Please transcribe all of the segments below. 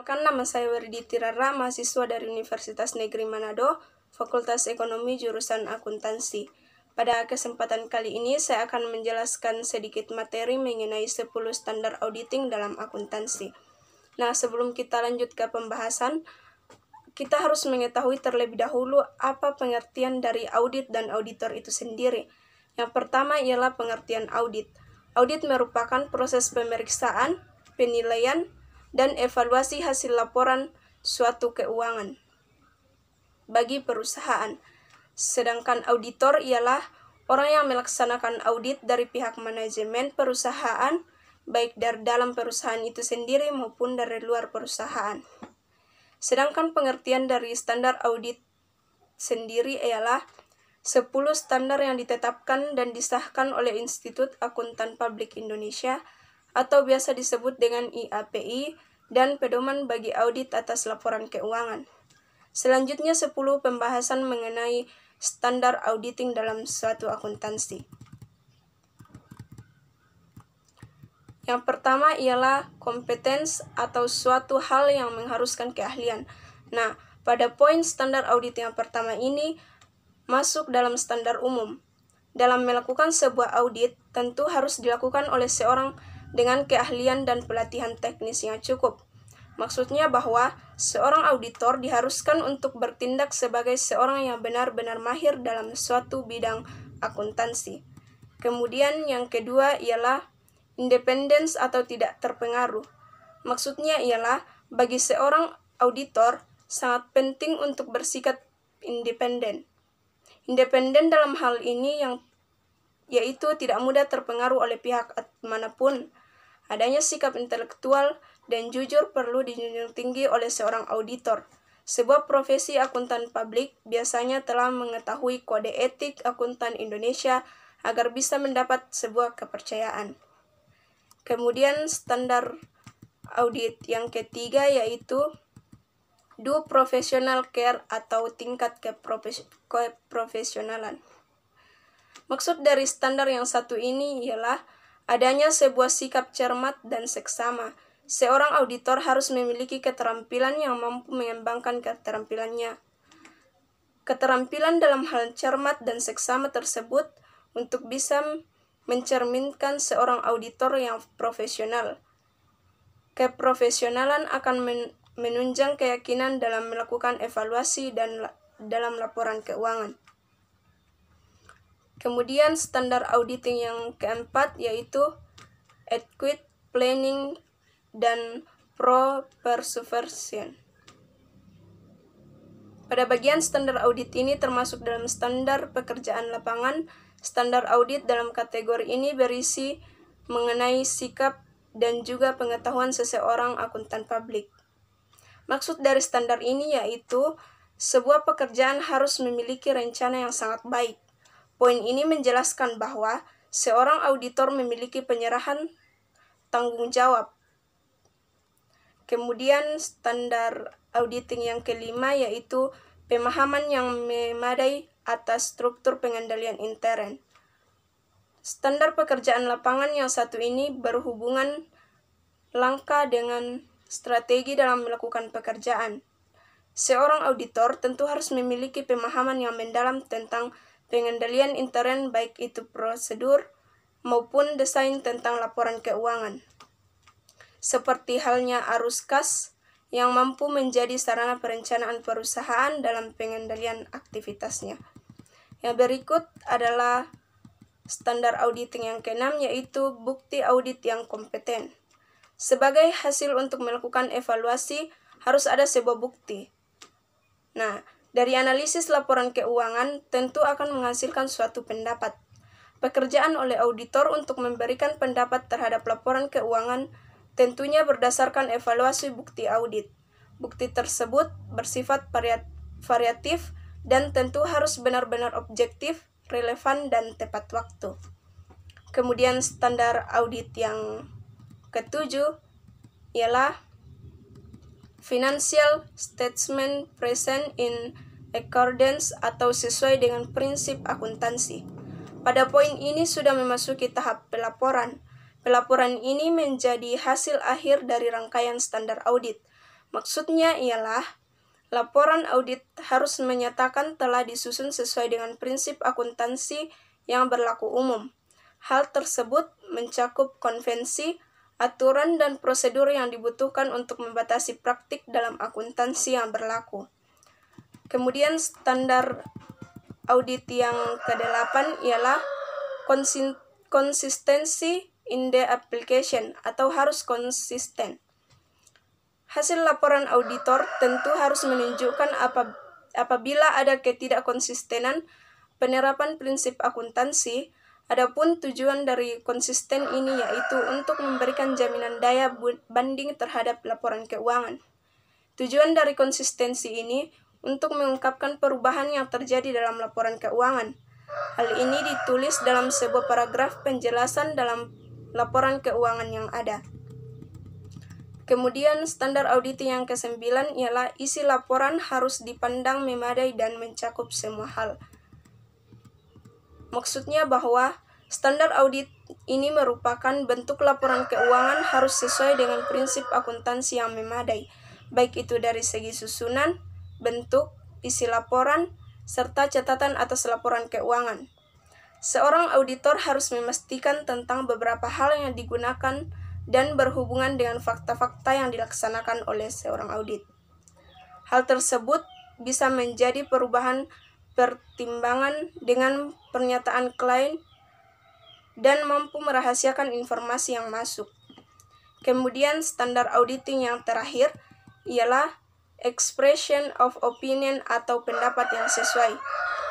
Perkenalkan, nama saya Werditi Rara, mahasiswa dari Universitas Negeri Manado, Fakultas Ekonomi jurusan Akuntansi. Pada kesempatan kali ini, saya akan menjelaskan sedikit materi mengenai 10 standar auditing dalam akuntansi. Nah, sebelum kita lanjut ke pembahasan, kita harus mengetahui terlebih dahulu apa pengertian dari audit dan auditor itu sendiri. Yang pertama ialah pengertian audit. Audit merupakan proses pemeriksaan, penilaian, dan evaluasi hasil laporan suatu keuangan bagi perusahaan. Sedangkan auditor ialah orang yang melaksanakan audit dari pihak manajemen perusahaan, baik dari dalam perusahaan itu sendiri maupun dari luar perusahaan. Sedangkan pengertian dari standar audit sendiri ialah 10 standar yang ditetapkan dan disahkan oleh Institut Akuntan Publik Indonesia atau biasa disebut dengan IAPI dan pedoman bagi audit atas laporan keuangan. Selanjutnya 10 pembahasan mengenai standar auditing dalam suatu akuntansi. Yang pertama ialah kompetens atau suatu hal yang mengharuskan keahlian. Nah, pada poin standar audit yang pertama ini masuk dalam standar umum. Dalam melakukan sebuah audit, tentu harus dilakukan oleh seorang dengan keahlian dan pelatihan teknis yang cukup. Maksudnya bahwa seorang auditor diharuskan untuk bertindak sebagai seorang yang benar-benar mahir dalam suatu bidang akuntansi. Kemudian yang kedua ialah independence atau tidak terpengaruh. Maksudnya ialah bagi seorang auditor sangat penting untuk bersikap independen. Independen dalam hal ini yaitu tidak mudah terpengaruh oleh pihak manapun. Adanya sikap intelektual dan jujur perlu dijunjung tinggi oleh seorang auditor. Sebuah profesi akuntan publik biasanya telah mengetahui kode etik akuntan Indonesia agar bisa mendapat sebuah kepercayaan. Kemudian standar audit yang ketiga yaitu do professional care atau tingkat keprofesionalan. Maksud dari standar yang satu ini ialah adanya sebuah sikap cermat dan seksama. Seorang auditor harus memiliki keterampilan yang mampu mengembangkan keterampilannya. Keterampilan dalam hal cermat dan seksama tersebut untuk bisa mencerminkan seorang auditor yang profesional. Keprofesionalan akan menunjang keyakinan dalam melakukan evaluasi dan dalam laporan keuangan. Kemudian standar auditing yang keempat yaitu adequate planning dan proper supervision. Pada bagian standar audit ini termasuk dalam standar pekerjaan lapangan. Standar audit dalam kategori ini berisi mengenai sikap dan juga pengetahuan seseorang akuntan publik. Maksud dari standar ini yaitu sebuah pekerjaan harus memiliki rencana yang sangat baik. Poin ini menjelaskan bahwa seorang auditor memiliki penyerahan tanggung jawab. Kemudian standar auditing yang kelima yaitu pemahaman yang memadai atas struktur pengendalian intern. Standar pekerjaan lapangan yang satu ini berhubungan langka dengan strategi dalam melakukan pekerjaan. Seorang auditor tentu harus memiliki pemahaman yang mendalam tentang pengendalian intern baik itu prosedur maupun desain tentang laporan keuangan. Seperti halnya arus kas yang mampu menjadi sarana perencanaan perusahaan dalam pengendalian aktivitasnya. Yang berikut adalah standar auditing yang keenam yaitu bukti audit yang kompeten. Sebagai hasil untuk melakukan evaluasi harus ada sebuah bukti. Nah, dari analisis laporan keuangan tentu akan menghasilkan suatu pendapat. Pekerjaan oleh auditor untuk memberikan pendapat terhadap laporan keuangan tentunya berdasarkan evaluasi bukti audit. Bukti tersebut bersifat variatif dan tentu harus benar-benar objektif, relevan, dan tepat waktu. Kemudian standar audit yang ketujuh ialah financial statement present in accordance atau sesuai dengan prinsip akuntansi. Pada poin ini sudah memasuki tahap pelaporan. Pelaporan ini menjadi hasil akhir dari rangkaian standar audit. Maksudnya ialah, laporan audit harus menyatakan telah disusun sesuai dengan prinsip akuntansi yang berlaku umum. Hal tersebut mencakup konvensi, aturan, dan prosedur yang dibutuhkan untuk membatasi praktik dalam akuntansi yang berlaku. Kemudian standar audit yang ke-8 ialah konsistensi in the application atau harus konsisten. Hasil laporan auditor tentu harus menunjukkan apabila ada ketidakkonsistenan penerapan prinsip akuntansi. Adapun tujuan dari konsisten ini yaitu untuk memberikan jaminan daya banding terhadap laporan keuangan. Tujuan dari konsistensi ini untuk mengungkapkan perubahan yang terjadi dalam laporan keuangan. Hal ini ditulis dalam sebuah paragraf penjelasan dalam laporan keuangan yang ada. Kemudian standar audit yang ke-9 ialah isi laporan harus dipandang memadai dan mencakup semua hal. Maksudnya bahwa standar audit ini merupakan bentuk laporan keuangan harus sesuai dengan prinsip akuntansi yang memadai, baik itu dari segi susunan, bentuk, isi laporan, serta catatan atas laporan keuangan. Seorang auditor harus memastikan tentang beberapa hal yang digunakan dan berhubungan dengan fakta-fakta yang dilaksanakan oleh seorang audit. Hal tersebut bisa menjadi perubahan pertimbangan dengan pernyataan klien dan mampu merahasiakan informasi yang masuk. Kemudian standar auditing yang terakhir ialah expression of opinion atau pendapat yang sesuai.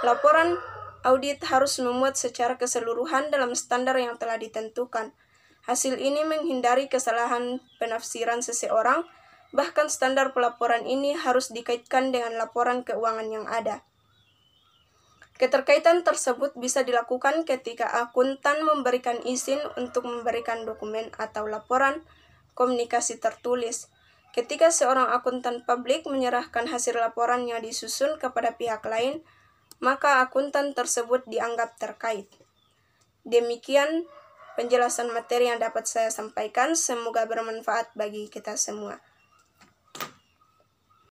Laporan audit harus memuat secara keseluruhan dalam standar yang telah ditentukan. Hasil ini menghindari kesalahan penafsiran seseorang, bahkan standar pelaporan ini harus dikaitkan dengan laporan keuangan yang ada. Keterkaitan tersebut bisa dilakukan ketika akuntan memberikan izin untuk memberikan dokumen atau laporan komunikasi tertulis. Ketika seorang akuntan publik menyerahkan hasil laporan yang disusun kepada pihak lain, maka akuntan tersebut dianggap terkait. Demikian penjelasan materi yang dapat saya sampaikan, semoga bermanfaat bagi kita semua.